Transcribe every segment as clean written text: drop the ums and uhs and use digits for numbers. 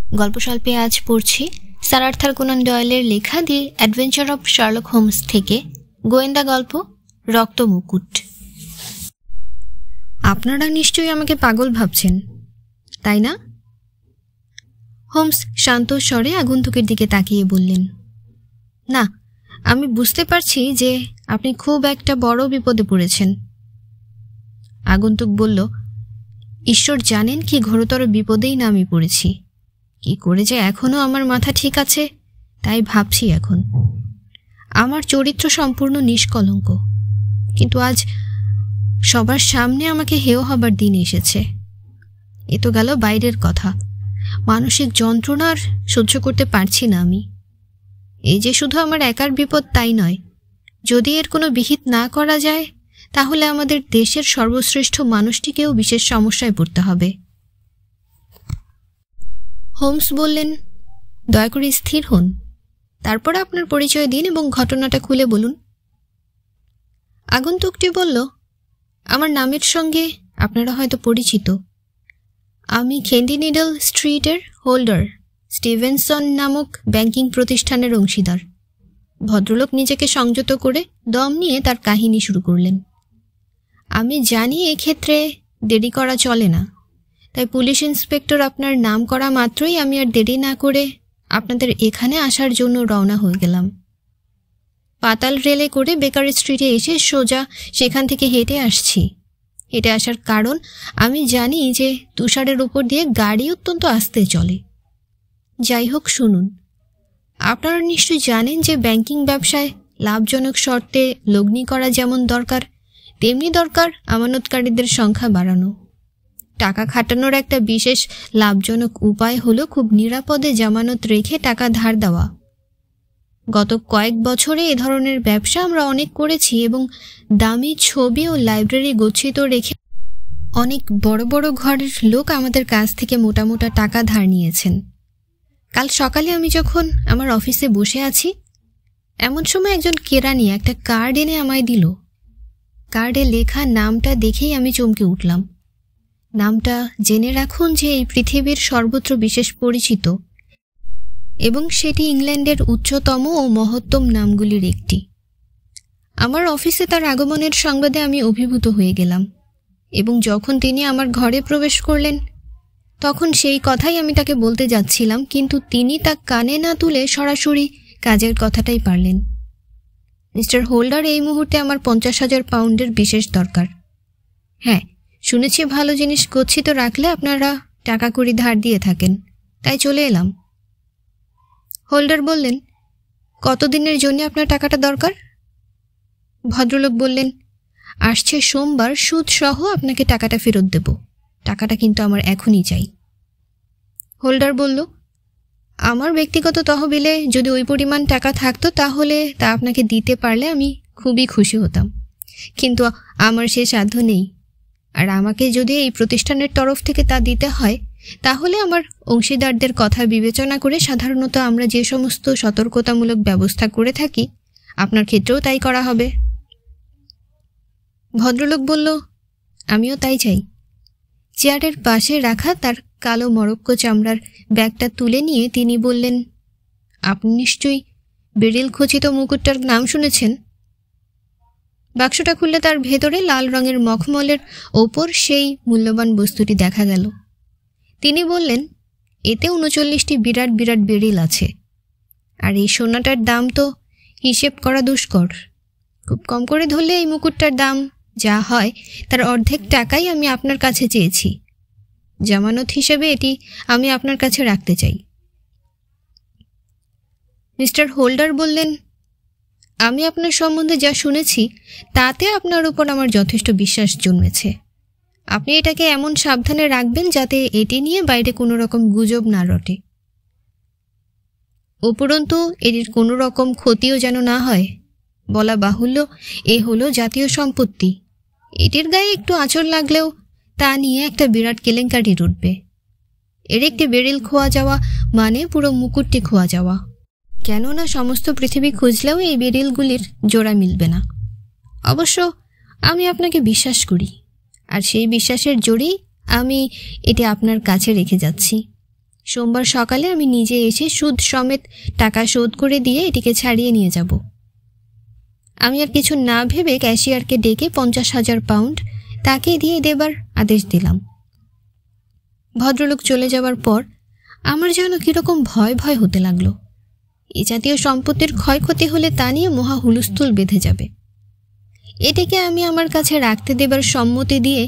গল্পস্বল্পে আজ পড়ছি sir Arthur Conan ডয়েলের লেখা the adventure of Sherlock Holmes থেকে গোয়েন্দা গল্প রক্ত মুকুট। আপনারা নিশ্চয়ই আমাকে পাগল ভাবছেন, তাই না? হোমস শান্ত স্বরে আগন্তুকের দিকে তাকিয়ে বললেন, না, আমি বুঝতে পারছি যে আপনি খুব একটা বড় বিপদে পড়েছেন। আগন্তুক বলল, ঈশ্বর জানেন কি ঘোরতর বিপদেই না আমি পড়েছি। কি করে যে এখনও আমার মাথা ঠিক আছে তাই ভাবছি। এখন আমার চরিত্র সম্পূর্ণ নিষ্কলঙ্ক, কিন্তু আজ সবার সামনে আমাকে হেয় হবার দিন এসেছে। এ তো গেল বাইরের কথা, মানসিক যন্ত্রণার সহ্য করতে পারছি না আমি। এই যে শুধু আমার একার বিপদ তাই নয়, যদি এর কোনো বিহিত না করা যায় তাহলে আমাদের দেশের সর্বশ্রেষ্ঠ মানুষটিকেও বিশেষ সমস্যায় পড়তে হবে। হোমস বললেন, দয়া করে স্থির হন, তারপর আপনার পরিচয় দিন এবং ঘটনাটা খুলে বলুন। আগন্তুকটি বলল, আমার নামের সঙ্গে আপনারা হয়তো পরিচিত। আমি খেন্ডিনিডল স্ট্রিটের হোল্ডার স্টিভেনসন নামক ব্যাংকিং প্রতিষ্ঠানের অংশীদার। ভদ্রলোক নিজেকে সংযত করে দম নিয়ে তার কাহিনী শুরু করলেন। আমি জানি এক্ষেত্রে দেরি করা চলে না, তাই পুলিশ ইন্সপেক্টর আপনার নাম করা মাত্রই আমি আর দেরি না করে আপনাদের এখানে আসার জন্য রওনা হয়ে গেলাম। পাতাল রেলে করে বেকার স্ট্রিটে এসে সোজা সেখান থেকে হেঁটে আসছি। হেঁটে আসার কারণ আমি জানি যে তুষারের উপর দিয়ে গাড়ি অত্যন্ত আস্তে চলে। যাই হোক, শুনুন, আপনারা নিশ্চয়ই জানেন যে ব্যাংকিং ব্যবসায় লাভজনক শর্তে লগ্নি করা যেমন দরকার, তেমনি দরকার আমানতকারীদের সংখ্যা বাড়ানো। টাকা খাটানোর একটা বিশেষ লাভজনক উপায় হলো খুব নিরাপদে জামানত রেখে টাকা ধার দেওয়া। গত কয়েক বছরে এ ধরনের ব্যবসা আমরা অনেক করেছি এবং দামি ছবি ও লাইব্রেরি গচ্ছিত রেখে অনেক বড় বড় ঘরের লোক আমাদের কাছ থেকে মোটা মোটা টাকা ধার নিয়েছেন। কাল সকালে আমি যখন আমার অফিসে বসে আছি, এমন সময় একজন কেরানি একটা কার্ড এনে আমায় দিল। কার্ডে লেখা নামটা দেখেই আমি চমকে উঠলাম। নামটা জেনে রাখুন যে এই পৃথিবীর সর্বত্র বিশেষ পরিচিত এবং সেটি ইংল্যান্ডের উচ্চতম ও মহত্তম নামগুলির একটি। আমার অফিসে তার আগমনের সংবাদে আমি অভিভূত হয়ে গেলাম এবং যখন তিনি আমার ঘরে প্রবেশ করলেন তখন সেই কথাই আমি তাকে বলতে যাচ্ছিলাম, কিন্তু তিনি তা কানে না তুলে সরাসরি কাজের কথাটাই পারলেন। মিস্টার হোল্ডার, এই মুহূর্তে আমার 50,000 পাউন্ডের বিশেষ দরকার। হ্যাঁ, শুনেছি ভালো জিনিস গচ্ছিত রাখলে আপনারা টাকা কড়ি ধার দিয়ে থাকেন, তাই চলে এলাম। হোল্ডার বললেন, কতদিনের জন্য আপনার টাকাটা দরকার? ভদ্রলোক বললেন, আসছে সোমবার সুদ সহ আপনাকে টাকাটা ফেরত দেব। টাকাটা কিন্তু আমার এখনই চাই। হোল্ডার বলল, আমার ব্যক্তিগত তহবিলে যদি ওই পরিমাণ টাকা থাকতো তাহলে তা আপনাকে দিতে পারলে আমি খুবই খুশি হতাম, কিন্তু আমার সে সাধ্য নেই। আর আমাকে যদি এই প্রতিষ্ঠানের তরফ থেকে তা দিতে হয় তাহলে আমার অংশীদারদের কথা বিবেচনা করে সাধারণত আমরা যে সমস্ত সতর্কতামূলক ব্যবস্থা করে থাকি আপনার ক্ষেত্রেও তাই করা হবে। ভদ্রলোক বলল, আমিও তাই চাই। চেয়ারের পাশে রাখা তার কালো মরক্কো চামড়ার ব্যাগটা তুলে নিয়ে তিনি বললেন, আপনি নিশ্চয়ই বেরিল খচিত মুকুটটার নাম শুনেছেন? বাক্সটা খুললে তার ভেতরে লাল রঙের মখমলের ওপর সেই মূল্যবান বস্তুটি দেখা গেল। তিনি বললেন, এতে 39টি বিরাট বিরাট বেরিল আছে, আর এই সোনাটার দাম তো হিসেব করা দুষ্কর। খুব কম করে ধরলে এই মুকুটটার দাম যা হয় তার অর্ধেক টাকাই আমি আপনার কাছে চেয়েছি। জামানত হিসেবে এটি আমি আপনার কাছে রাখতে চাই। মিস্টার হোল্ডার বললেন, আমি আপনার সম্বন্ধে যা শুনেছি তাতে আপনার উপর আমার যথেষ্ট বিশ্বাস জন্মেছে। আপনি এটাকে এমন সাবধানে রাখবেন যাতে এটি নিয়ে বাইরে কোনো রকম গুজব না রটে। উপরন্তু এটির কোনো রকম ক্ষতিও যেন না হয়। বলা বাহুল্য, এ হলো জাতীয় সম্পত্তি। এটির গায়ে একটু আঁচড় লাগলেও তা নিয়ে একটা বিরাট কেলেঙ্কারি উঠবে। এর একটি বেরিল খোয়া যাওয়া মানে পুরো মুকুটটি খোয়া যাওয়া। কেননা সমস্ত পৃথিবী খুঁজলেও এই বেরিলগুলির জোড়া মিলবে না। অবশ্য আমি আপনাকে বিশ্বাস করি, আর সেই বিশ্বাসের জোরেই আমি এটি আপনার কাছে রেখে যাচ্ছি। সোমবার সকালে আমি নিজে এসে সুদ সমেত টাকা শোধ করে দিয়ে এটিকে ছাড়িয়ে নিয়ে যাব। আমি আর কিছু না ভেবে ক্যাশিয়ারকে ডেকে 50,000 পাউন্ড তাকে দিয়ে দেবার আদেশ দিলাম। ভদ্রলোক চলে যাওয়ার পর আমার যেন কীরকম ভয় ভয় হতে লাগলো। এ জাতীয় সম্পত্তির ক্ষয়ক্ষতি হলে তা নিয়ে মহা হুলস্থুল বেঁধে যাবে। এটিকে আমি আমার কাছে রাখতে দেবার সম্মতি দিয়ে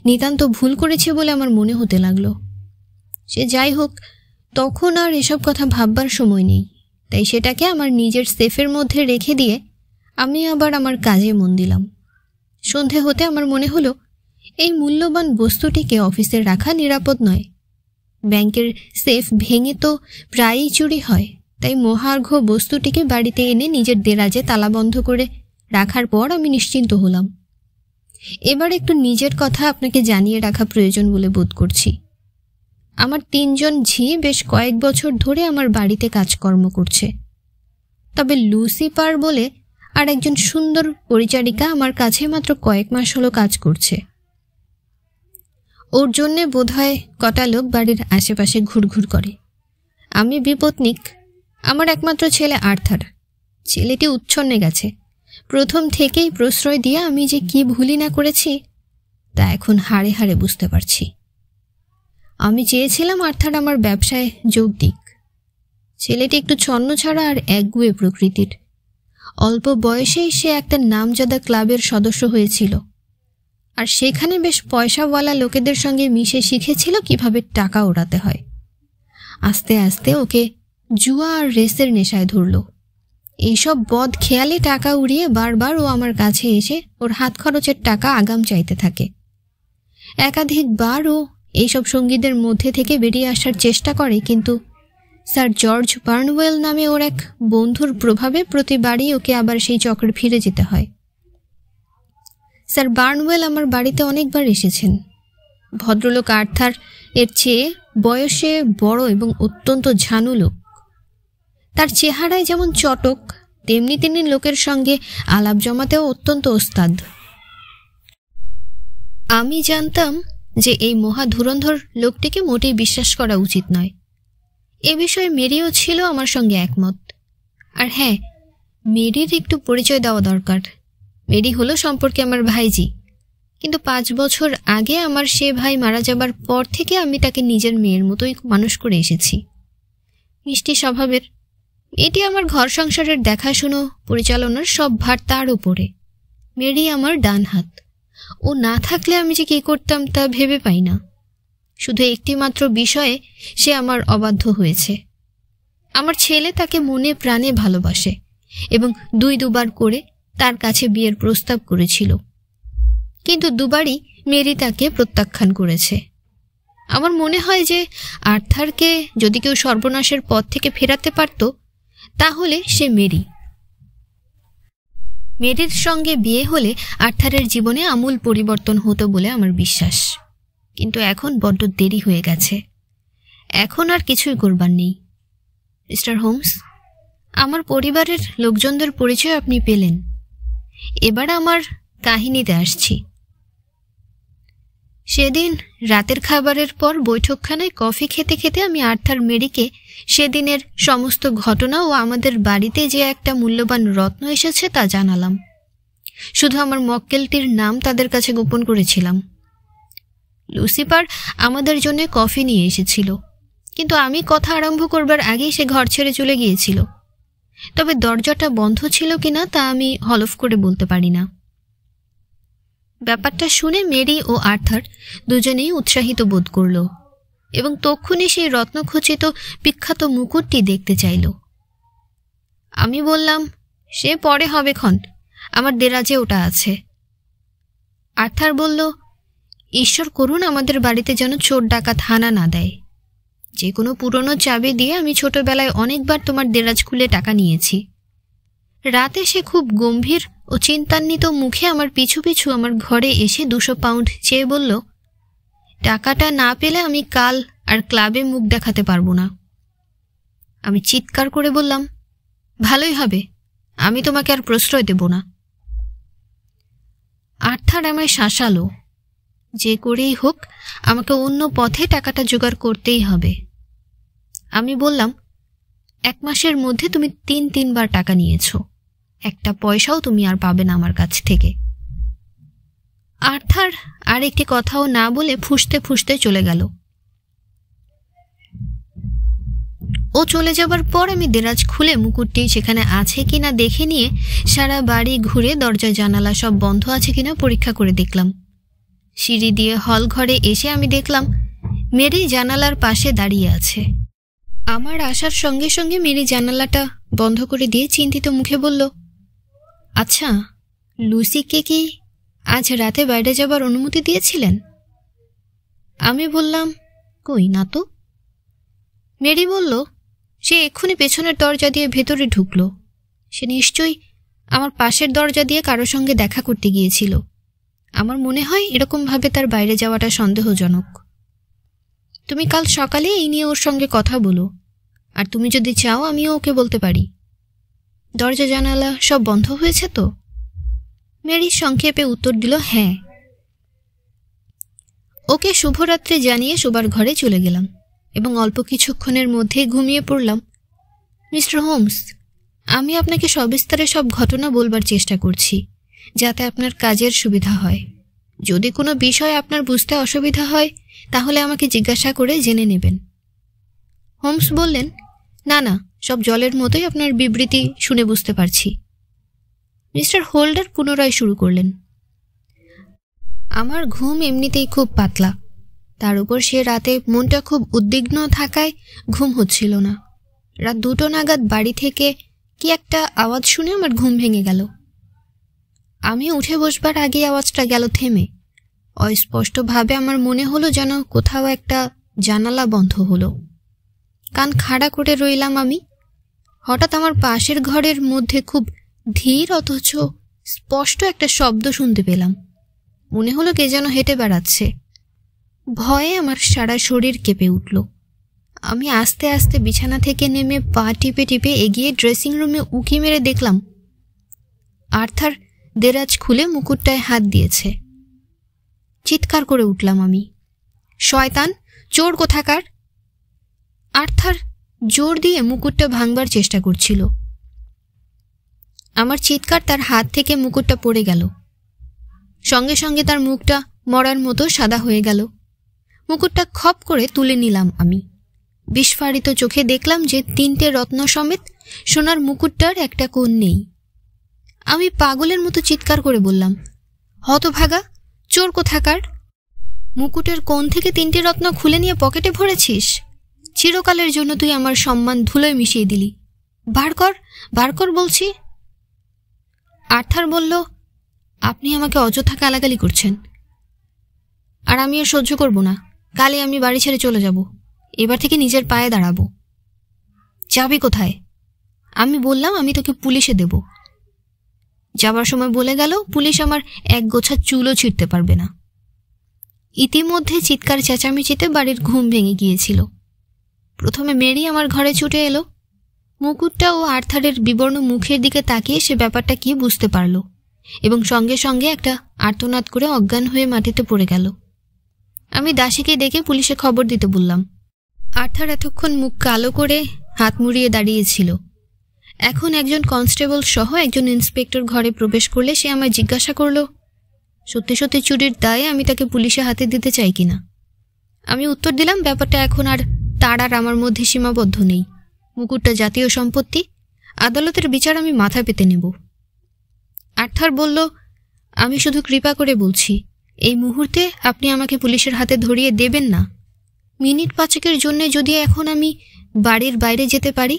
নিতান্ত ভুল করেছি বলে আমার মনে হতে লাগলো। সে যাই হোক, তখন আর এসব কথা ভাববার সময় নেই, তাই সেটাকে আমার নিজের সেফের মধ্যে রেখে দিয়ে আমি আবার আমার কাজে মন দিলাম। সন্ধে হতে আমার মনে হলো এই মূল্যবান বস্তুটিকে অফিসে রাখা নিরাপদ নয়। ব্যাংকের সেফ ভেঙে তো প্রায়ই চুরি হয়, তাই মহার্ঘ বস্তুটিকে বাড়িতে এনে নিজের দেরাজে তালাবন্ধ করে রাখার পর আমি নিশ্চিন্ত হলাম। এবার একটু নিজের কথা আপনাকে জানিয়ে রাখা প্রয়োজন বলে বোধ করছি। আমার 3 জন ঝি বেশ কয়েক বছর ধরে আমার বাড়িতে কাজকর্ম করছে, তবে লুসিপার বলে আর একজন সুন্দর পরিচারিকা আমার কাছে মাত্র কয়েক মাস হলো কাজ করছে। ওর জন্যে বোধহয় কটা লোক বাড়ির আশেপাশে ঘুরঘুর করে। আমি বিপত্নিক। আমার একমাত্র ছেলে আর্থার। ছেলেটি উচ্ছন্নে গেছে। প্রথম থেকেই প্রশ্রয় দিয়ে আমি যে কি ভুলই না করেছি তা এখন হাড়ে হাড়ে বুঝতে পারছি। আমি চেয়েছিলাম আর্থার আমার ব্যবসায় যোগ দিক। ছেলেটি একটু ছন্নছাড়া আর একগুঁয়ে প্রকৃতির। অল্প বয়সেই সে একটা নামজাদা ক্লাবের সদস্য হয়েছিল, আর সেখানে বেশ পয়সাওয়ালা লোকেদের সঙ্গে মিশে শিখেছিল কিভাবে টাকা ওড়াতে হয়। আস্তে আস্তে ওকে জুয়া আর রেসের নেশায় ধরল। এইসব বদ খেয়ালে টাকা উড়িয়ে বারবার ও আমার কাছে এসে ওর হাত খরচের টাকা আগাম চাইতে থাকে। একাধিকবার ও এইসব সঙ্গীদের মধ্যে থেকে বেরিয়ে আসার চেষ্টা করে, কিন্তু স্যার জর্জ বার্নওয়েল নামে ওর এক বন্ধুর প্রভাবে প্রতিবারই ওকে আবার সেই চক্রে ফিরে যেতে হয়। স্যার বার্নওয়েল আমার বাড়িতে অনেকবার এসেছেন। ভদ্রলোক আর্থার এর চেয়ে বয়সে বড় এবং অত্যন্ত ঝানু লোক। তার চেহারায় যেমন চটক, তেমনি তিনি লোকের সঙ্গে আলাপ জমাতেও অত্যন্ত ওস্তাদ। আমি জানতাম যে এই মহা ধুরন্ধর লোকটিকে মোটেই বিশ্বাস করা উচিত নয়। এ বিষয়ে মেরিও ছিল আমার সঙ্গে একমত। আর হ্যাঁ, মেরির একটু পরিচয় দেওয়া দরকার। মেরি হলো সম্পর্কে আমার ভাইজি, কিন্তু 5 বছর আগে আমার সে ভাই মারা যাবার পর থেকে আমি তাকে নিজের মেয়ের মতোই মানুষ করে এসেছি। মিষ্টি স্বভাবের। এটি আমার ঘর সংসারের দেখাশুনো পরিচালনার সব ভার তার উপরে। মেরি আমার ডান হাত। ও না থাকলে আমি যে কী করতাম তা ভেবে পাই না। শুধু একটি মাত্র বিষয়ে সে আমার অবাধ্য হয়েছে। আমার ছেলে তাকে মনে প্রাণে ভালোবাসে এবং 2বার করে তার কাছে বিয়ের প্রস্তাব করেছিল, কিন্তু 2বারই মেরি তাকে প্রত্যাখ্যান করেছে। আমার মনে হয় যে আর্থারকে যদি কেউ সর্বনাশের পথ থেকে ফেরাতে পারত তাহলে সে মেরি। মেরির সঙ্গে বিয়ে হলে আর্থারের জীবনে আমূল পরিবর্তন হতো বলে আমার বিশ্বাস, কিন্তু এখন বড্ড দেরি হয়ে গেছে। এখন আর কিছুই করবার নেই। মিস্টার হোমস, আমার পরিবারের লোকজনদের পরিচয় আপনি পেলেন। এবার আমার কাহিনীতে আসছি। সেদিন রাতের খাবারের পর বৈঠকখানায় কফি খেতে খেতে আমি আর্থার মেরিকে সেদিনের সমস্ত ঘটনা ও আমাদের বাড়িতে যে একটা মূল্যবান রত্ন এসেছে তা জানালাম। শুধু আমার মক্কেলটির নাম তাদের কাছে গোপন করেছিলাম। লুসিপার আমাদের জন্য কফি নিয়ে এসেছিল, কিন্তু আমি কথা আরম্ভ করবার আগেই সে ঘর ছেড়ে চলে গিয়েছিল। তবে দরজাটা বন্ধ ছিল কিনা তা আমি হলফ করে বলতে পারি না। ব্যাপারটা শুনে মেরি ও আর্থার দুজনেই উৎসাহিত বোধ করল এবং তক্ষুনি সেই রত্নখচিত বিখ্যাত মুকুটটি দেখতে চাইল। আমি বললাম, সে পরে হবে ক্ষণ, আমার দেরাজে ওটা আছে। আর্থার বলল, ঈশ্বর করুন আমাদের বাড়িতে যেন চোর ডাকাত হানা না দেয়। যে কোনো পুরনো চাবি দিয়ে আমি ছোটবেলায় অনেকবার তোমার দেরাজ খুলে টাকা নিয়েছি। রাতে সে খুব গম্ভীর ও চিন্তান্বিত মুখে আমার পিছু পিছু আমার ঘরে এসে 200 পাউন্ড চেয়ে বলল, টাকাটা না পেলে আমি কাল আর ক্লাবে মুখ দেখাতে পারবো না। আমি চিৎকার করে বললাম, ভালোই হবে, আমি তোমাকে আর প্রশ্রয় দেব না। আর্থার আমায় শাসালো, যে করেই হোক আমাকে অন্য পথে টাকাটা জোগাড় করতেই হবে। আমি বললাম, 1 মাসের মধ্যে তুমি 3 বার টাকা নিয়েছ, একটা পয়সাও তুমি আর পাবে না আমার কাছ থেকে। আর্থার আর একটি কথাও না বলে ফুঁসতে ফুঁসতে চলে গেল। ও চলে যাবার পর আমি দেরাজ খুলে মুকুটটি সেখানে আছে কিনা দেখে নিয়ে সারা বাড়ি ঘুরে দরজা জানালা সব বন্ধ আছে কিনা পরীক্ষা করে দেখলাম। সিঁড়ি দিয়ে হল ঘরে এসে আমি দেখলাম মেরি জানালার পাশে দাঁড়িয়ে আছে। আমার আসার সঙ্গে সঙ্গে মেরি জানালাটা বন্ধ করে দিয়ে চিন্তিত মুখে বলল, আচ্ছা, লুসিকে কি আজ রাতে বাইরে যাবার অনুমতি দিয়েছিলেন? আমি বললাম, কই না তো। মেরি বলল, সে এক্ষুনি পেছনের দরজা দিয়ে ভেতরে ঢুকল। সে নিশ্চয়ই আমার পাশের দরজা দিয়ে কারো সঙ্গে দেখা করতে গিয়েছিল। আমার মনে হয় এরকমভাবে তার বাইরে যাওয়াটা সন্দেহজনক। তুমি কাল সকালে এই নিয়ে ওর সঙ্গে কথা বলো, আর তুমি যদি চাও আমিও ওকে বলতে পারি। দরজা জানালা সব বন্ধ হয়েছে তো? মেরি সংক্ষেপে উত্তর দিল, হ্যাঁ। ওকে শুভরাত্রি জানিয়ে শোবার ঘরে চলে গেলাম এবং অল্প কিছুক্ষণের মধ্যে ঘুমিয়ে পড়লাম। মিস্টার হোমস, আমি আপনাকে সবিস্তারে সব ঘটনা বলবার চেষ্টা করছি, যাতে আপনার কাজের সুবিধা হয়। যদি কোনো বিষয় আপনার বুঝতে অসুবিধা হয় তাহলে আমাকে জিজ্ঞাসা করে জেনে নেবেন। হোমস বললেন, না না, সব জলের মতোই আপনার বিবৃতি শুনে বুঝতে পারছি। মিস্টার হোল্ডার পুনরায় শুরু করলেন, আমার ঘুম এমনিতেই খুব পাতলা, তার উপর সে রাতে মনটা খুব উদ্বিগ্ন থাকায় ঘুম হচ্ছিল না। রাত 2টো নাগাদ বাড়ি থেকে কি একটা আওয়াজ শুনে আমার ঘুম ভেঙে গেল। আমি উঠে বসবার আগে আওয়াজটা গেল থেমে। অস্পষ্টভাবে আমার মনে হলো যেন কোথাও একটা জানালা বন্ধ হলো। কান খাড়া করে রইলাম আমি। হঠাৎ আমার পাশের ঘরের মধ্যে খুব ধীর অথচ স্পষ্ট একটা শব্দ শুনতে পেলাম। মনে হলো কে যেন হেঁটে বেড়াচ্ছে। ভয়ে আমার সারা শরীর কেঁপে উঠল। আমি আস্তে আস্তে বিছানা থেকে নেমে পা টিপে টিপে এগিয়ে ড্রেসিং রুমে উঁকি মেরে দেখলাম আর্থার দেরাজ খুলে মুকুটটায় হাত দিয়েছে। চিৎকার করে উঠলাম আমি, শয়তান, চোর কোথাকার! আর্থার জোর দিয়ে মুকুটটা ভাঙবার চেষ্টা করছিল। আমার চিৎকার তার হাত থেকে মুকুটটা পড়ে গেল। সঙ্গে সঙ্গে তার মুখটা মরার মতো সাদা হয়ে গেল। মুকুটটা খপ করে তুলে নিলাম আমি। বিস্ফারিত চোখে দেখলাম যে 3টে রত্ন সমেত সোনার মুকুটটার একটা কোণ নেই। আমি পাগলের মতো চিৎকার করে বললাম, হতভাগা, চোর কোথাকার! মুকুটের কোণ থেকে 3টে রত্ন খুলে নিয়ে পকেটে ভরেছিস। চিরকালের জন্য তুই আমার সম্মান ধুলোয় মিশিয়ে দিলি। বার কর, বার কর বলছি। আর্থার বলল, আপনি আমাকে অযথা গালাগালি করছেন, আর আমি আর সহ্য করব না। কালই আমি বাড়ি ছেড়ে চলে যাব। এবার থেকে নিজের পায়ে দাঁড়াবো। যাবি কোথায়? আমি বললাম, আমি তোকে পুলিশে দেব। যাবার সময় বলে গেল, পুলিশ আমার এক গোছা চুলও ছিঁড়তে পারবে না। ইতিমধ্যে চিৎকার চেঁচামেচিতে বাড়ির ঘুম ভেঙে গিয়েছিল। প্রথমে মেরি আমার ঘরে ছুটে এলো। মুকুটটা ও আর্থারের বিবর্ণ মুখের দিকে তাকিয়ে সে ব্যাপারটা কি বুঝতে পারল এবং সঙ্গে সঙ্গে একটা আর্তনাদ করে অজ্ঞান হয়ে মাটিতে পড়ে গেল। আমি দাসীকে ডেকে পুলিশে খবর দিতে বললাম। আর্থার এতক্ষণ মুখ কালো করে হাত মুড়িয়ে দাঁড়িয়েছিল। এখন একজন কনস্টেবল সহ একজন ইন্সপেক্টর ঘরে প্রবেশ করলে সে আমায় জিজ্ঞাসা করল, সত্যি সত্যি চুরির দায়ে আমি তাকে পুলিশে হাতে দিতে চাই কিনা। আমি উত্তর দিলাম, ব্যাপারটা এখন আর তার আর আমার মধ্যে সীমাবদ্ধ নেই। মুকুটটা জাতীয় সম্পত্তি, আদালতের বিচার আমি মাথা পেতে নেব। আর্থার বলল, আমি শুধু কৃপা করে বলছি, এই মুহূর্তে আপনি আমাকে পুলিশের হাতে ধরিয়ে দেবেন না। মিনিট 5 জন্য যদি এখন আমি বাড়ির বাইরে যেতে পারি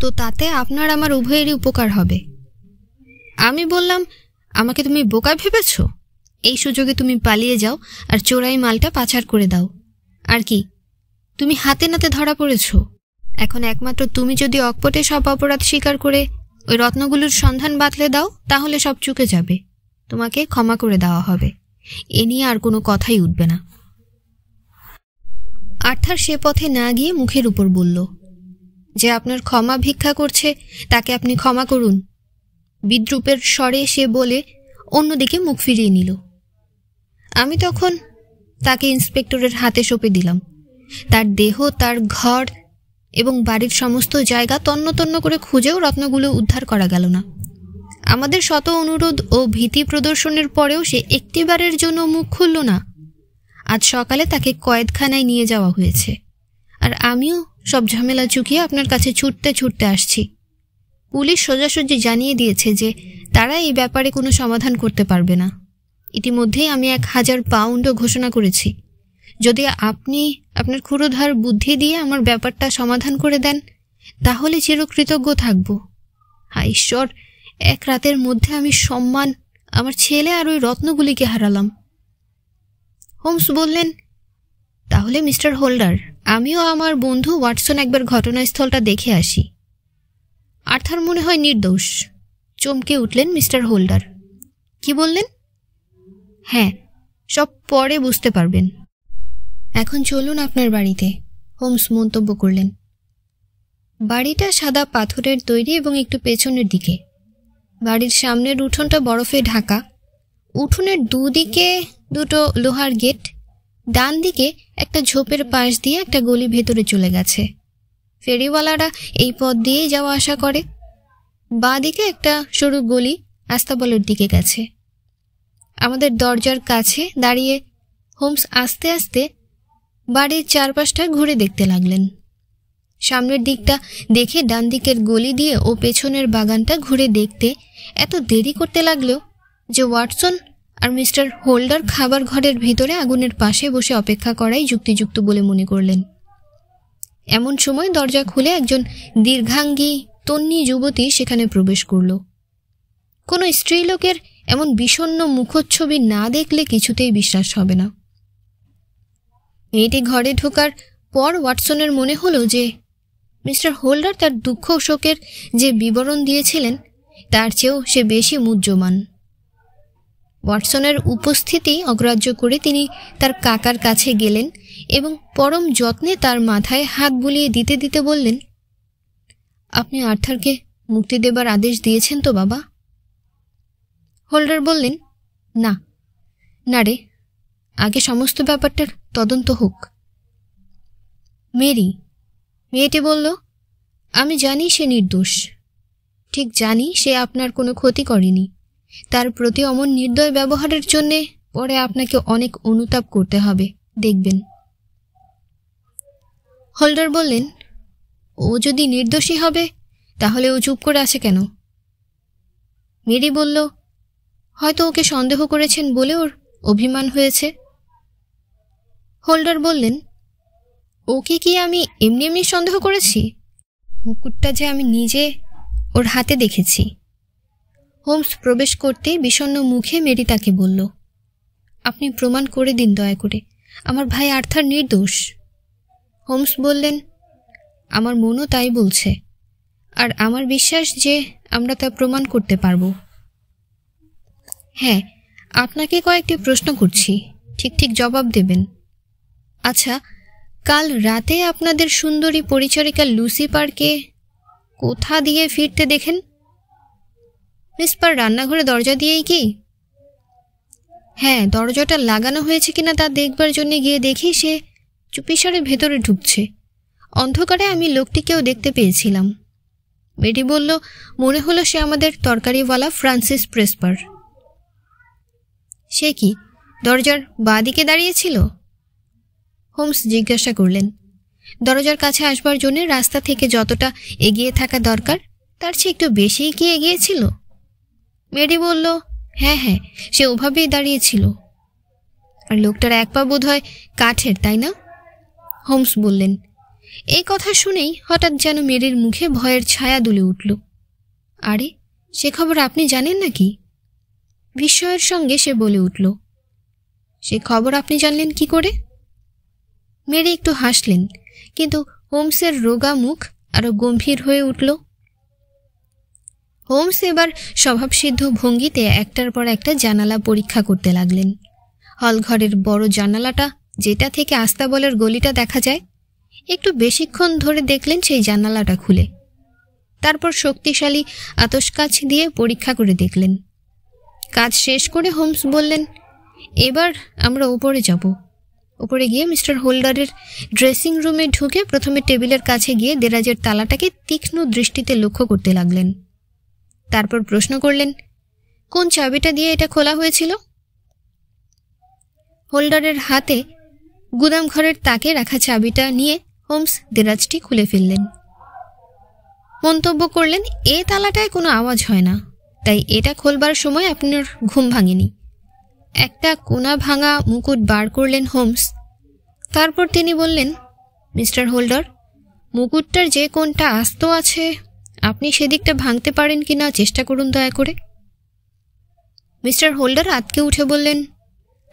তো তাতে আপনার আমার উভয়েরই উপকার হবে। আমি বললাম, আমাকে তুমি বোকা ভেবেছ? এই সুযোগে তুমি পালিয়ে যাও আর চোরাই মালটা পাচার করে দাও। আর কি, তুমি হাতে নাতে ধরা পড়েছ। এখন একমাত্র তুমি যদি অকপটে সব অপরাধ স্বীকার করে ওই রত্নগুলোর সন্ধান বাতলে দাও তাহলে সব চুকে যাবে। তোমাকে ক্ষমা করে দেওয়া হবে। এ নিয়ে আর কোনো কথাই উঠবে না। আর্থার সে পথে না গিয়ে মুখের উপর বলল, যে আপনার ক্ষমা ভিক্ষা করছে তাকে আপনি ক্ষমা করুন। বিদ্রূপের স্বরে সে বলে অন্যদিকে মুখ ফিরিয়ে নিল। আমি তখন তাকে ইন্সপেক্টরের হাতে সঁপে দিলাম। তার দেহ, তার ঘর, এবং বাড়ির সমস্ত জায়গা তন্ন তন্ন করে খুঁজেও রত্নগুলো উদ্ধার করা গেল না। আমাদের শত অনুরোধ ও ভীতি প্রদর্শনের পরেও সে একটিবারের জন্য মুখ খুলল না। আজ সকালে তাকে কয়েদখানায় নিয়ে যাওয়া হয়েছে, আর আমিও সব ঝামেলা চুকিয়ে আপনার কাছে ছুটতে ছুটতে আসছি। পুলিশ সোজাসুজি জানিয়ে দিয়েছে যে তারা এই ব্যাপারে কোনো সমাধান করতে পারবে না। ইতিমধ্যেই আমি 1000 পাউন্ডও ঘোষণা করেছি। যদি আপনি আপনার ক্ষুরোধার বুদ্ধি দিয়ে আমার ব্যাপারটা সমাধান করে দেন, তাহলে চিরকৃতজ্ঞ থাকব। হায় ঈশ্বর, এক রাতের মধ্যে আমি সম্মান, আমার ছেলে আর ওই রত্নগুলিকে হারালাম। হোমস বললেন, তাহলে মিস্টার হোল্ডার, আমিও আমার বন্ধু ওয়াটসন একবার ঘটনাস্থলটা দেখে আসি। আর্থার মনে হয় নির্দোষ। চমকে উঠলেন মিস্টার হোল্ডার। কি বললেন? হ্যাঁ, সব পরে বুঝতে পারবেন। এখন চলুন আপনার বাড়িতে, হোমস মন্তব্য করলেন। বাড়িটা সাদা পাথরের তৈরি এবং একটু পেছনের দিকে। বাড়ির সামনের উঠোনটা বরফে ঢাকা। উঠোনের দুদিকে দুটো লোহার গেট। ডান দিকে একটা ঝোপের পাশ দিয়ে একটা গলি ভেতরে চলে গেছে। ফেরিওয়ালারা এই পথ দিয়েই যাওয়া আসা করে। বাঁ দিকে একটা সরু গলি আস্তাবলের দিকে গেছে। আমাদের দরজার কাছে দাঁড়িয়ে হোমস আস্তে আস্তে বাড়ির চারপাশটা ঘুরে দেখতে লাগলেন। সামনের দিকটা দেখে ডান দিকের গলি দিয়ে ও পেছনের বাগানটা ঘুরে দেখতে এত দেরি করতে লাগলো যে ওয়াটসন আর মিস্টার হোল্ডার খাবার ঘরের ভিতরে আগুনের পাশে বসে অপেক্ষা করাই যুক্তিযুক্ত বলে মনে করলেন। এমন সময় দরজা খুলে একজন দীর্ঘাঙ্গী তন্নি যুবতী সেখানে প্রবেশ করল। কোনো স্ত্রীলোকের এমন বিষণ্ণ মুখচ্ছবি না দেখলে কিছুতেই বিশ্বাস হবে না। মেয়েটি ঘরে ঢোকার পর ওয়াটসনের মনে হলো যে মিস্টার হোল্ডার তার দুঃখ শোকের যে বিবরণ দিয়েছিলেন তার চেয়েও সে বেশি মুহ্যমান। ওয়াটসনের উপস্থিতি অগ্রাহ্য করে তিনি তার কাকার কাছে গেলেন এবং পরম যত্নে তার মাথায় হাত বুলিয়ে দিতে দিতে বললেন, আপনি আর্থারকে মুক্তি দেবার আদেশ দিয়েছেন তো বাবা? হোল্ডার বললেন, না না রে, আগে সমস্ত ব্যাপারটার তদন্ত হোক। মেয়েটি বলল, আমি জানি সে নির্দোষ, ঠিক জানি সে আপনার কোনো ক্ষতি করেনি। তার প্রতি অমন নির্দয় ব্যবহারের জন্যে পরে আপনাকে অনেক অনুতাপ করতে হবে, দেখবেন। হোল্ডার বললেন, ও যদি নির্দোষী হবে তাহলে ও চুপ করে আছে কেন? মেরি বলল, হয়তো ওকে সন্দেহ করেছেন বলে ওর অভিমান হয়েছে। হোল্ডার বললেন, ওকে কি আমি এমনি এমনি সন্দেহ করেছি? মুকুটটা যে আমি নিজে ওর হাতে দেখেছি। হোমস প্রবেশ করতে বিষণ্ণ মুখে মেরি তাকে বলল, আপনি প্রমাণ করে দিন দয়া করে, আমার ভাই আর্থার নির্দোষ। হোমস বললেন, আমার মনও তাই বলছে, আর আমার বিশ্বাস যে আমরা তা প্রমাণ করতে পারব। হ্যাঁ, আপনাকে কয়েকটি প্রশ্ন করছি, ঠিক ঠিক জবাব দেবেন। আচ্ছা, কাল রাতে আপনাদের সুন্দরী পরিচারিকা লুসি পারকে কোথা দিয়ে ফিরতে দেখেন? মিস পার রান্নাঘরে দরজা দিয়েই কি? হ্যাঁ, দরজাটা লাগানো হয়েছে কিনা তা দেখবার জন্য গিয়ে দেখি সে চুপিসারে ভেতরে ঢুকছে। অন্ধকারে আমি লোকটিকেও দেখতে পেয়েছিলাম। মেয়েটি বলল, মনে হলো সে আমাদের তরকারিওয়ালা ফ্রান্সিস প্রেসপার। সে কি দরজার বাঁ দিকে দাঁড়িয়েছিল? হোমস জিজ্ঞাসা করলেন। দরজার কাছে আসবার জন্য রাস্তা থেকে যতটা এগিয়ে থাকা দরকার তার চেয়ে একটু বেশি কি এগিয়েছিল? মেরি বলল, হ্যাঁ হ্যাঁ, সে ওভাবেই দাঁড়িয়েছিল। আর লোকটার এক পা বোধ হয় কাঠের, তাই না? হোমস বললেন। এই কথা শুনেই হঠাৎ যেন মেরির মুখে ভয়ের ছায়া দুলে উঠল। আরে, সে খবর আপনি জানেন নাকি? বিস্ময়ের সঙ্গে সে বলে উঠল, সে খবর আপনি জানলেন কি করে? মেরি একটু হাসলেন, কিন্তু হোমসের রোগা মুখ আরো গম্ভীর হয়ে উঠল। হোমস এবার স্বভাবসিদ্ধ ভঙ্গিতে একটার পর একটা জানালা পরীক্ষা করতে লাগলেন। হলঘরের বড় জানালাটা, যেটা থেকে আস্তাবলের গলিটা দেখা যায়, একটু বেশিক্ষণ ধরে দেখলেন সেই জানালাটা খুলে। তারপর শক্তিশালী আতশকাচ দিয়ে পরীক্ষা করে দেখলেন। কাজ শেষ করে হোমস বললেন, এবার আমরা ওপরে যাব। উপরে গিয়ে মিস্টার হোল্ডারের ড্রেসিং রুমে ঢুকে প্রথমে টেবিলের কাছে গিয়ে দেরাজের তালাটাকে তীক্ষ্ণ দৃষ্টিতে লক্ষ্য করতে লাগলেন। তারপর প্রশ্ন করলেন, কোন চাবিটা দিয়ে এটা খোলা হয়েছিল? হোল্ডারের হাতে গুদাম ঘরের তাকে রাখা চাবিটা নিয়ে হোমস দেরাজটি খুলে ফেললেন। মন্তব্য করলেন, এ তালাটায় কোনো আওয়াজ হয় না, তাই এটা খোলবার সময় আপনার ঘুম ভাঙেনি। একটা কোনা ভাঙা মুকুট বার করলেন হোমস। তারপর তিনি বললেন, মিস্টার হোল্ডার, মুকুটটার যে কোণটা আস্ত আছে আপনি সেদিকটা ভাঙতে পারেন কিনা চেষ্টা করুন দয়া করে। মিস্টার হোল্ডার আতকে উঠে বললেন,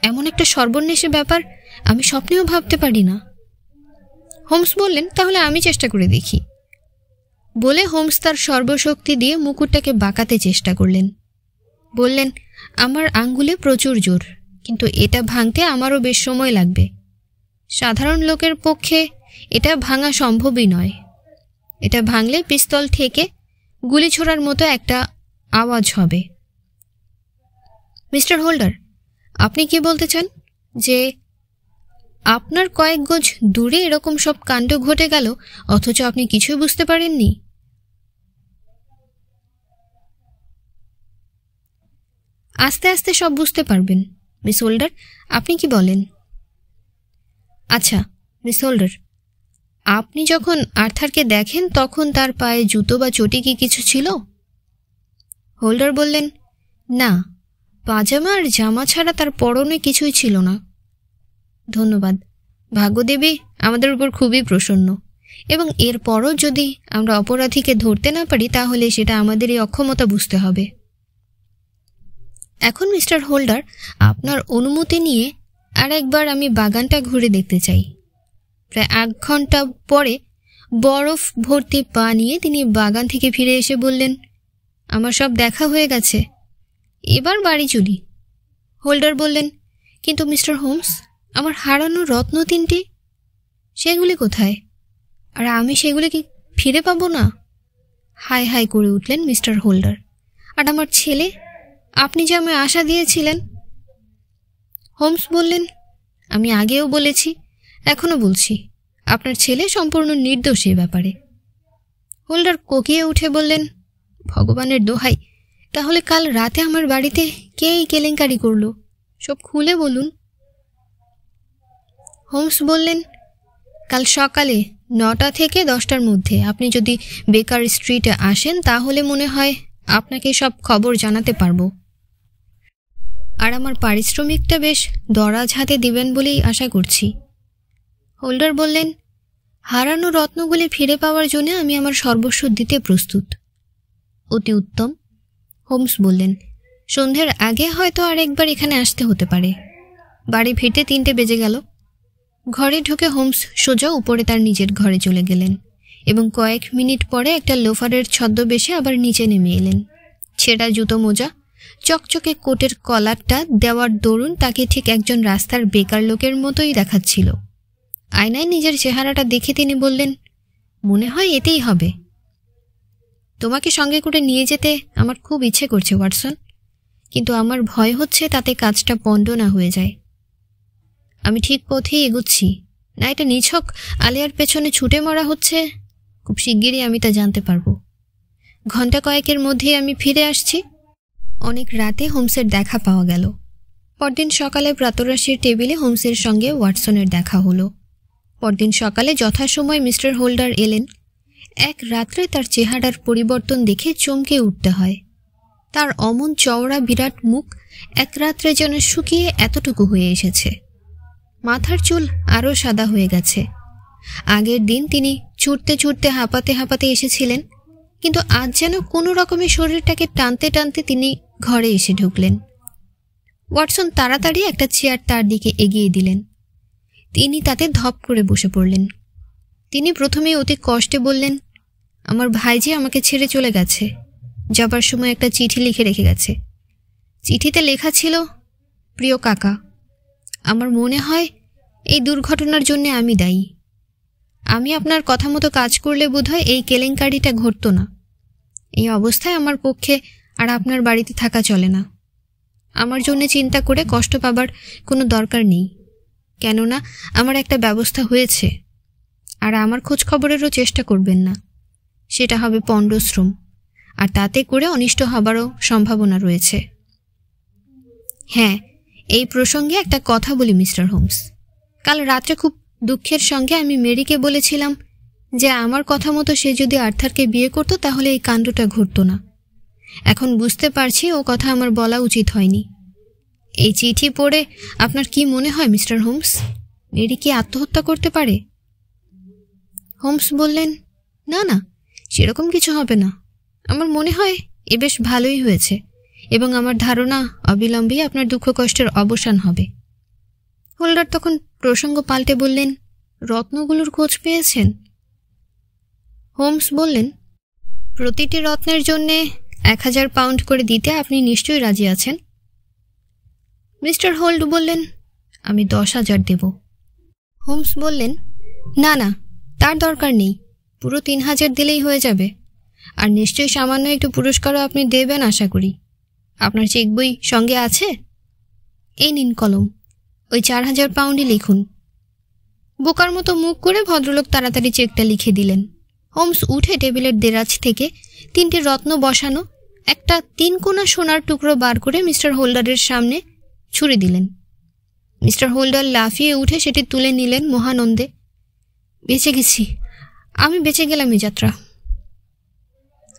এমন একটা সর্বনেশে ব্যাপার আমি স্বপ্নেও ভাবতে পারি না। হোমস বললেন, তাহলে আমি চেষ্টা করে দেখি। বলে হোমস তার সর্বশক্তি দিয়ে মুকুটটাকে বাঁকাতে চেষ্টা করলেন। বললেন, আমার আঙ্গুলে প্রচুর জোর, কিন্তু এটা ভাঙতে আমারও বেশ সময় লাগবে। সাধারণ লোকের পক্ষে এটা ভাঙা সম্ভবই নয়। এটা ভাঙলে পিস্তল থেকে গুলি ছোড়ার মতো একটা আওয়াজ হবে। মিস্টার হোল্ডার, আপনি কি বলতে চান যে আপনার কয়েক গজ দূরে এরকম সব কাণ্ড ঘটে গেল অথচ আপনি কিছুই বুঝতে পারেননি? আস্তে আস্তে সব বুঝতে পারবেন মিস হোল্ডার, আপনি কি বলেন? আচ্ছা মিস হোল্ডার, আপনি যখন আর্থারকে দেখেন তখন তার পায়ে জুতো বা চটি কি কিছু ছিল? হোল্ডার বললেন, না, পাজামা আর জামা ছাড়া তার পরনে কিছুই ছিল না। ধন্যবাদ, ভাগ্যদেবী আমাদের উপর খুবই প্রসন্ন, এবং এরপরও যদি আমরা অপরাধীকে ধরতে না পারি তাহলে সেটা আমাদের এই অক্ষমতা বুঝতে হবে। এখন মিস্টার হোল্ডার, আপনার অনুমতি নিয়ে আর একবার আমি বাগানটা ঘুরে দেখতে চাই। প্রায় 1 ঘন্টা পরে বরফ ভর্তি পা নিয়ে তিনি বাগান থেকে ফিরে এসে বললেন, আমার সব দেখা হয়ে গেছে, এবার বাড়ি চলি। হোল্ডার বললেন, কিন্তু মিস্টার হোমস, আমার হারানো রত্ন 3টি, সেগুলি কোথায়? আর আমি সেগুলি কি ফিরে পাবো না? হাই হাই করে উঠলেন মিস্টার হোল্ডার। আর আমার ছেলে, আপনি যে আমায় আশা দিয়েছিলেন? হোমস বললেন, আমি আগেও বলেছি, এখনো বলছি, আপনার ছেলে সম্পূর্ণ নির্দোষ এ ব্যাপারে। হোল্ডার কোকিয়ে উঠে বললেন, ভগবানের দোহাই, তাহলে কাল রাতে আমার বাড়িতে কে এই কেলেঙ্কারি করল? সব খুলে বলুন। হোমস বললেন, কাল সকালে 9টা থেকে 10টার মধ্যে আপনি যদি বেকার স্ট্রিটে আসেন তাহলে মনে হয় আপনাকে সব খবর জানাতে পারবো। আর আমার পারিশ্রমিকটা বেশ দরাজ হাতে দিবেন বলেই আশা করছি। হোল্ডার বললেন, হারানো রত্নগুলি ফিরে পাওয়ার জন্য আমি আমার সর্বস্ব দিতে প্রস্তুত। অতি উত্তম, হোমস বললেন, সন্ধ্যের আগে হয়তো আর একবার এখানে আসতে হতে পারে। বাড়ি ফিরতে 3টে বেজে গেল। ঘরে ঢুকে হোমস সোজা উপরে তার নিজের ঘরে চলে গেলেন এবং কয়েক মিনিট পরে একটা লোফারের ছদ্মবেশে আবার নিচে নেমে এলেন। ছেঁড়া জুতো মোজা, চকচকে কোটের কলারটা দেওয়ার দরুন তাকে ঠিক একজন রাস্তার বেকার লোকের মতোই দেখাচ্ছিল। আয়নায় নিজের চেহারাটা দেখে তিনি বললেন, মনে হয় এতেই হবে। তোমাকে সঙ্গে করে নিয়ে যেতে আমার খুব ইচ্ছে করছে ওয়াটসন, কিন্তু আমার ভয় হচ্ছে তাতে কাজটা পণ্ড না হয়ে যায়। আমি ঠিক পথেই এগুচ্ছি, না এটা নিছক আলিয়ার পেছনে ছুটে মরা হচ্ছে? খুব শিগগিরই আমি তা জানতে পারবো। ঘণ্টা কয়েকের মধ্যেই আমি ফিরে আসছি। অনেক রাতে হোমসের দেখা পাওয়া গেল। পরদিন সকালে প্রাতরাশির টেবিলে হোমসের সঙ্গে ওয়াটসনের দেখা হলো। পরদিন সকালে যথাসময় মিস্টার হোল্ডার এলেন। এক রাত্রে তার চেহারার পরিবর্তন দেখে চমকে উঠতে হয়। তার অমন চওড়া বিরাট মুখ এক রাত্রে যেন শুকিয়ে এতটুকু হয়ে এসেছে। মাথার চুল আরও সাদা হয়ে গেছে। আগের দিন তিনি ছুটতে ছুটতে হাঁপাতে হাঁপাতে এসেছিলেন, কিন্তু আজ যেন কোনো রকমে শরীরটাকে টানতে টানতে তিনি ঘরে এসে ঢুকলেন। ওয়াটসন তাড়াতাড়ি একটা চেয়ার তার দিকে এগিয়ে দিলেন। তিনি তাতে ধপ করে বসে পড়লেন। তিনি প্রথমে অতি কষ্টে বললেন, আমার ভাইজি আমাকে ছেড়ে চলে গেছে। যাবার সময় একটা চিঠি লিখে রেখে গেছে। চিঠিতে লেখা ছিল, প্রিয় কাকা, আমার মনে হয় এই দুর্ঘটনার জন্য আমি দায়ী। আমি আপনার কথা মতো কাজ করলে বোধহয় এই কেলেঙ্কারিটা ঘটত না। এই অবস্থায় আমার পক্ষে আর আপনার বাড়িতে থাকা চলে না। আমার জন্য চিন্তা করে কষ্ট পাবার কোনো দরকার নেই। কেননা আমার একটা ব্যবস্থা হয়েছে। আর আমার খোঁজ খবরেরও চেষ্টা করবেন না, সেটা হবে পণ্ডশ্রম, আর তাতে করে অনিষ্ট হবারও সম্ভাবনা রয়েছে। হ্যাঁ, এই প্রসঙ্গে একটা কথা বলি মিস্টার হোমস। কাল রাত্রে খুব দুঃখের সঙ্গে আমি মেরিকে বলেছিলাম যে আমার কথা মতো সে যদি আর্থারকে বিয়ে করত তাহলে এই কাণ্ডটা ঘটত না। এখন বুঝতে পারছি ও কথা আমার বলা উচিত হয়নি। এই চিঠি পড়ে আপনার কি মনে হয় মিস্টার হোমস? মেরি কি আত্মহত্যা করতে পারে? হোমস বললেন, না না, সেরকম কিছু হবে না। আমার মনে হয় এ বেশ ভালোই হয়েছে, এবং আমার ধারণা অবিলম্বেই আপনার দুঃখ কষ্টের অবসান হবে। হোল্ডার তখন প্রসঙ্গ পাল্টে বললেন, রত্নগুলোর খোঁজ পেয়েছেন? হোমস বললেন, প্রতিটি রত্নের জন্যে 1000 পাউন্ড করে দিতে আপনি নিশ্চয়ই রাজি আছেন? মিস্টার হোল্ড বললেন, আমি 10,000 দেব। হোমস বললেন, না না, তার দরকার নেই, পুরো 3000 দিলেই হয়ে যাবে। আর নিশ্চয়ই সামান্য একটু পুরস্কারও আপনি দেবেন আশা করি। আপনার চেক বই সঙ্গে আছে? এই নিন কলম, ওই 4000 পাউন্ডই লিখুন। বোকার মতো মুখ করে ভদ্রলোক তাড়াতাড়ি চেকটা লিখে দিলেন। হোমস উঠে টেবিলের দেরাজ থেকে 3টে রত্ন বসানো একটা 3 কোনা সোনার টুকরো বার করে মিস্টার হোল্ডারের সামনে ছুঁড়ে দিলেন। মিস্টার হোল্ডার লাফিয়ে উঠে সেটি তুলে নিলেন মহানন্দে। বেঁচে গেছি, আমি বেঁচে গেলাম এই যাত্রা।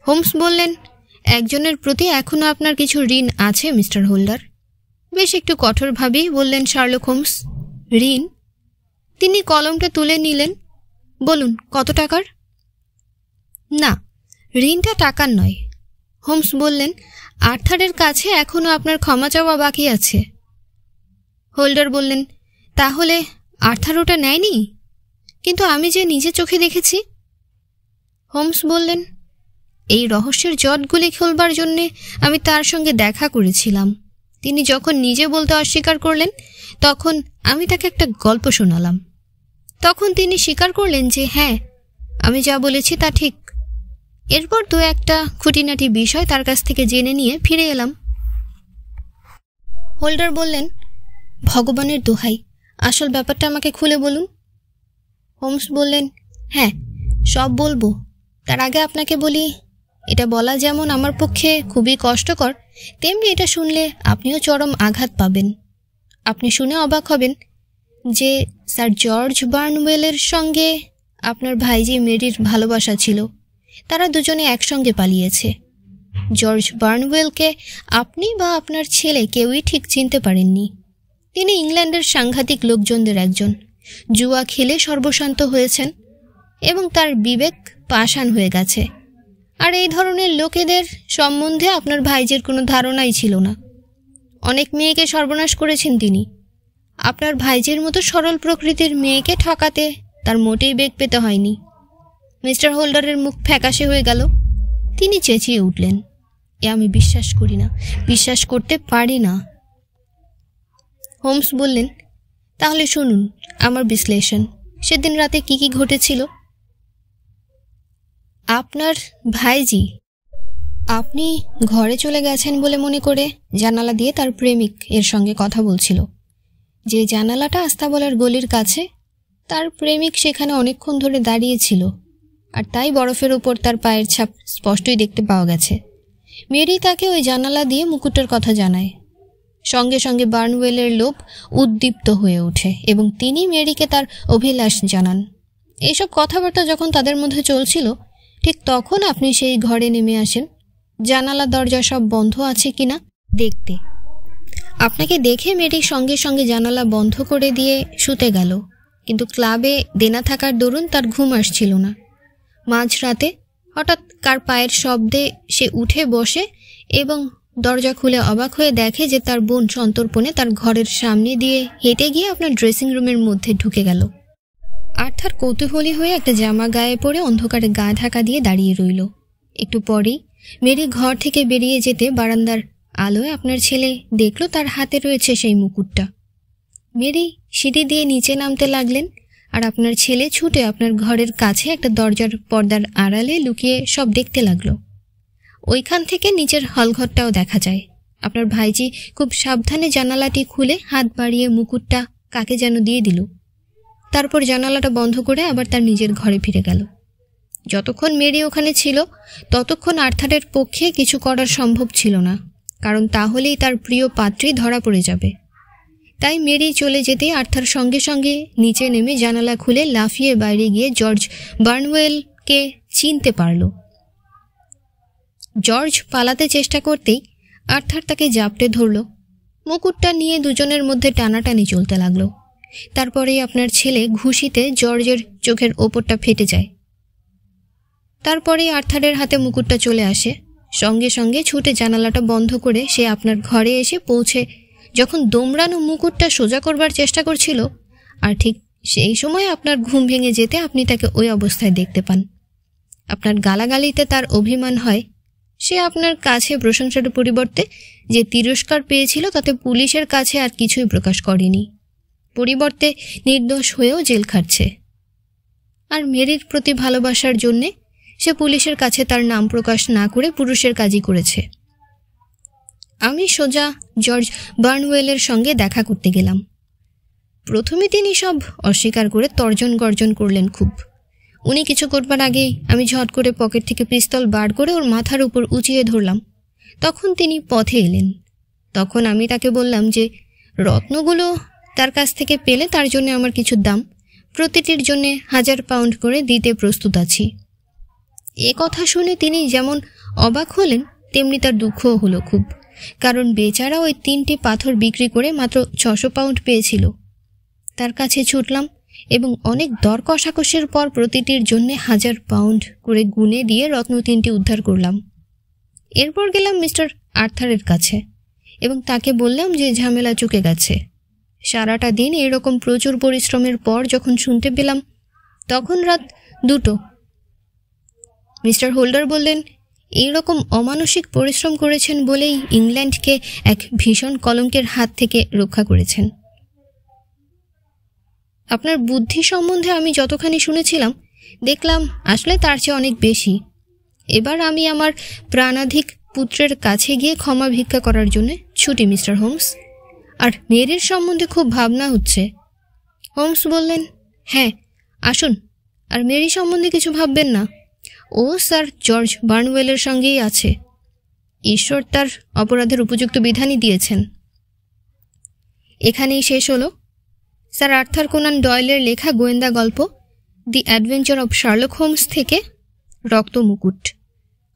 হোমস বললেন, একজনের প্রতি এখনো আপনার কিছু ঋণ আছে মিস্টার হোল্ডার। বেশ একটু কঠোরভাবেই বললেন শার্লক হোমস। ঋণ? তিনি কলমটা তুলে নিলেন। বলুন, কত টাকার? না, ঋণটা টাকার নয়। হোমস বললেন, আর্থারের কাছে এখনো আপনার ক্ষমা চাওয়া বাকি আছে। হোল্ডার বললেন, তাহলে আর্থার ওটা নেয়নি? কিন্তু আমি যে নিজে চোখে দেখেছি। হোমস বললেন, এই রহস্যের জটগুলি খোলবার জন্যে আমি তার সঙ্গে দেখা করেছিলাম। তিনি যখন নিজে বলতে অস্বীকার করলেন তখন আমি তাকে একটা গল্প শোনালাম। তখন তিনি স্বীকার করলেন যে হ্যাঁ, আমি যা বলেছি তা ঠিক। এরপর 2-একটা খুঁটিনাটি বিষয় তার কাছ থেকে জেনে নিয়ে ফিরে এলাম। হোল্ডার বললেন, ভগবানের দোহাই, আসল ব্যাপারটা আমাকে খুলে বলুন। হোমস বললেন, হ্যাঁ, সব বলবো। তার আগে আপনাকে বলি, এটা বলা যেমন আমার পক্ষে খুবই কষ্টকর, তেমনি এটা শুনলে আপনিও চরম আঘাত পাবেন। আপনি শুনে অবাক হবেন যে স্যার জর্জ বার্নওয়েলের সঙ্গে আপনার ভাইজি মেরির ভালোবাসা ছিল। তারা দুজনে একসঙ্গে পালিয়েছে। জর্জ বার্নওয়েলকে আপনি বা আপনার ছেলে কেউই ঠিক চিনতে পারেননি। তিনি ইংল্যান্ডের সাংঘাতিক লোকজনদের একজন। জুয়া খেলে সর্বশান্ত হয়েছেন এবং তার বিবেক পাষাণ হয়ে গেছে। আর এই ধরনের লোকেদের সম্বন্ধে আপনার ভাইজির কোনো ধারণাই ছিল না। অনেক মেয়েকে সর্বনাশ করেছেন তিনি। আপনার ভাইজির মতো সরল প্রকৃতির মেয়েকে ঠকাতে তার মোটেই বেগ পেতে হয়নি। মিস্টার হোল্ডারের মুখ ফ্যাকাশে হয়ে গেল। তিনি চেঁচিয়ে উঠলেন, এ আমি বিশ্বাস করি না, বিশ্বাস করতে পারি না। হোমস বললেন, তাহলে শুনুন আমার বিশ্লেষণ। সেদিন রাতে কি কি ঘটেছিল। আপনার ভাইজি, আপনি ঘরে চলে গেছেন বলে মনে করে জানালা দিয়ে তার প্রেমিক এর সঙ্গে কথা বলছিল। যে জানালাটা আস্তাবলার গলির কাছে, তার প্রেমিক সেখানে অনেকক্ষণ ধরে দাঁড়িয়েছিল, আর তাই বরফের ওপর তার পায়ের ছাপ স্পষ্টই দেখতে পাওয়া গেছে। মেরি তাকে ওই জানালা দিয়ে মুকুটের কথা জানায়। সঙ্গে সঙ্গে বার্নওয়েলের লোভ উদ্দীপ্ত হয়ে ওঠে এবং তিনি মেরিকে তার অভিলাষ জানান। এইসব কথাবার্তা যখন তাদের মধ্যে চলছিল, ঠিক তখন আপনি সেই ঘরে নেমে আসেন, জানালা দরজা সব বন্ধ আছে কিনা দেখতে। আপনাকে দেখে মেরি সঙ্গে সঙ্গে জানালা বন্ধ করে দিয়ে শুতে গেল, কিন্তু ক্লাবে দেনা থাকার দরুন তার ঘুম আসছিল না। মাঝরাতে হঠাৎ কার পায়ের শব্দে সে উঠে বসে এবং দরজা খুলে অবাক হয়ে দেখে যে তার বোন সন্তর্পণে তার ঘরের সামনে দিয়ে হেঁটে গিয়ে আপনার ড্রেসিং রুমের মধ্যে ঢুকে গেল। আর্থার কৌতূহলী হয়ে একটা জামা গায়ে পরে অন্ধকারে গা ঢাকা দিয়ে দাঁড়িয়ে রইল। একটু পরেই মেরি ঘর থেকে বেরিয়ে যেতে বারান্দার আলোয় আপনার ছেলে দেখল তার হাতে রয়েছে সেই মুকুটটা। মেরি সিঁড়ি দিয়ে নিচে নামতে লাগলেন, আর আপনার ছেলে ছুটে আপনার ঘরের কাছে একটা দরজার পর্দার আড়ালে লুকিয়ে সব দেখতে লাগলো। ওইখান থেকে নিচের হলঘরটাও দেখা যায়। আপনার ভাইজি খুব সাবধানে জানালাটি খুলে হাত বাড়িয়ে মুকুটটা কাকে যেন দিয়ে দিল। তারপর জানালাটা বন্ধ করে আবার তার নিজের ঘরে ফিরে গেল। যতক্ষণ মেরি ওখানে ছিল ততক্ষণ আর্থারের পক্ষে কিছু করার সম্ভব ছিল না, কারণ তাহলেই তার প্রিয় পাত্রী ধরা পড়ে যাবে। তাই মেরি চলে যেতে আর্থার সঙ্গে সঙ্গে নিচে নেমে জানালা খুলে লাফিয়ে বাইরে গিয়ে জর্জ বার্নওয়েলকে চিনতে পারল। জর্জ পালাতে চেষ্টা করতেই আর্থার তাকে জাপটে ধরল। মুকুটটা নিয়ে দুজনের মধ্যে টানাটানি চলতে লাগলো। তারপরেই আপনার ছেলে ঘুষিতে জর্জের চোখের ওপরটা ফেটে যায়। তারপরেই আর্থারের হাতে মুকুটটা চলে আসে। সঙ্গে সঙ্গে ছুটে জানালাটা বন্ধ করে সে আপনার ঘরে এসে পৌঁছে যখন দোমড়ানো মুকুটটা সোজা করবার চেষ্টা করছিল, আর ঠিক সেই সময় আপনার ঘুম ভেঙে যেতে আপনি তাকে ওই অবস্থায় দেখতে পান। আপনার গালাগালিতে তার অভিমান হয়। সে আপনার কাছে প্রশংসার পরিবর্তে যে তিরস্কার পেয়েছিল তাতে পুলিশের কাছে আর কিছুই প্রকাশ করেনি, পরিবর্তে নির্দোষ হয়েও জেল খাটছে। আর মেরির প্রতি ভালোবাসার জন্যে সে পুলিশের কাছে তার নাম প্রকাশ না করে পুরুষের কাজই করেছে। আমি সোজা জর্জ বার্নওয়েলের সঙ্গে দেখা করতে গেলাম। প্রথমে তিনি সব অস্বীকার করে তর্জন গর্জন করলেন খুব। উনি কিছু করবার আগেই আমি ঝট করে পকেট থেকে পিস্তল বার করে ওর মাথার উপর উঁচিয়ে ধরলাম। তখন তিনি পথে এলেন। তখন আমি তাকে বললাম যে রত্নগুলো তার কাছ থেকে পেলে তার জন্য আমার কিছু দাম, প্রতিটির জন্য 1000 পাউন্ড করে দিতে প্রস্তুত আছি। এ কথা শুনে তিনি যেমন অবাক হলেন তেমনি তার দুঃখও হলো খুব, কারণ বেচারা ওই 3টি পাথর বিক্রি করে মাত্র 600 পাউন্ড পেয়েছিল। তার কাছে ছুটলাম এবং অনেক দর কষাকষির পর প্রতিটির জন্য 1000 পাউন্ড করে গুনে দিয়ে রত্ন 3টি উদ্ধার করলাম। এরপর গেলাম মিস্টার আর্থারের কাছে এবং তাকে বললাম যে ঝামেলা চুকে গেছে। সারাটা দিন এরকম প্রচুর পরিশ্রমের পর যখন শুনতে পেলাম তখন রাত 2টো। মিস্টার হোল্ডার বললেন, এইরকম অমানসিক পরিশ্রম করেছেন বলেই ইংল্যান্ডকে এক ভীষণ কলঙ্কের হাত থেকে রক্ষা করেছেন। আপনার বুদ্ধি সম্বন্ধে আমি যতখানি শুনেছিলাম দেখলাম আসলে তার চেয়ে অনেক বেশি। এবার আমি আমার প্রাণাধিক পুত্রের কাছে গিয়ে ক্ষমা ভিক্ষা করার জন্য ছুটি মিস্টার হোমস। আর মেরির সম্বন্ধে খুব ভাবনা হচ্ছে। হোমস বললেন, হ্যাঁ আসুন, আর মেরি সম্বন্ধে কিছু ভাববেন না। ও স্যার জর্জ বার্নওয়েলের সঙ্গেই আছে। ঈশ্বর তার অপরাধের উপযুক্ত বিধানই দিয়েছেন। এখানেই শেষ হলো স্যার আর্থার কোনান ডয়েলের লেখা গোয়েন্দা গল্প the adventure of Sherlock Holmes থেকে রক্ত মুকুট।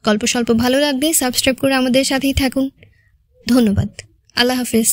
গল্প স্বল্প ভালো লাগলে সাবস্ক্রাইব করে আমাদের সাথেই থাকুন। ধন্যবাদ। আল্লাহ হাফেজ।